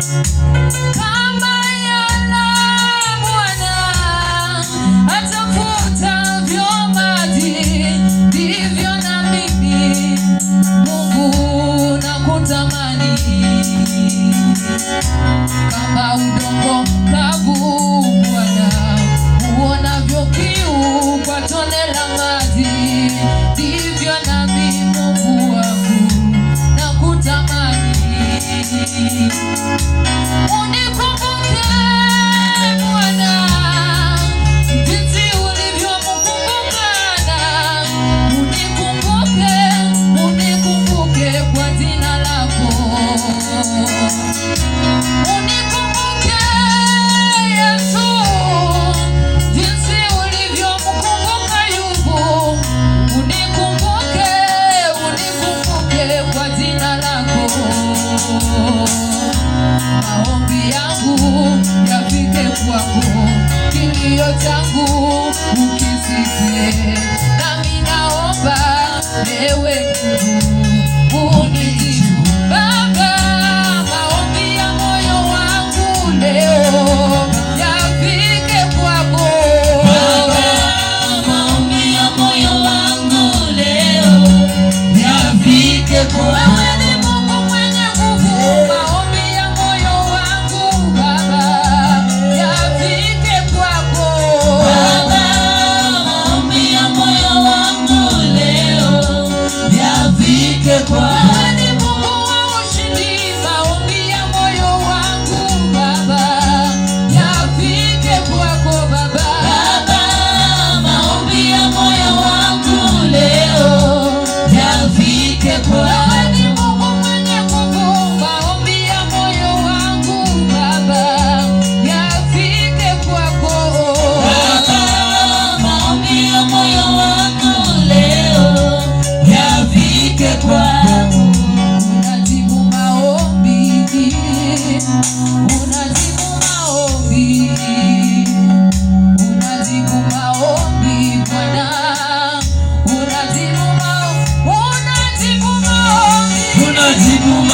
Kama yala Bwana atafutavyo maji, ndivyo na mimi Mungu nakutamani. Kama udongo kavu Bwana uonavyo kiu kwa tone la maji, ndivyo nami Mungu wangu nakutamani. Unikumbuke Bwana jinsi ulivyomkumbuka Hana. Unikumbuke kwa jina lako. Unikumbuke Yesu jinsi ulivyomkumbuka Ayubu. Unikumbuke kwa jina lako. Maombi yangu yafike kwako, kilio changu ukisikie, nami naomba ewe Mungu unijibu Baba. Maombi ya moyo wangu leo yafike kwako Baba. Maombi ya moyo wangu leo yafike kwako. Unajibu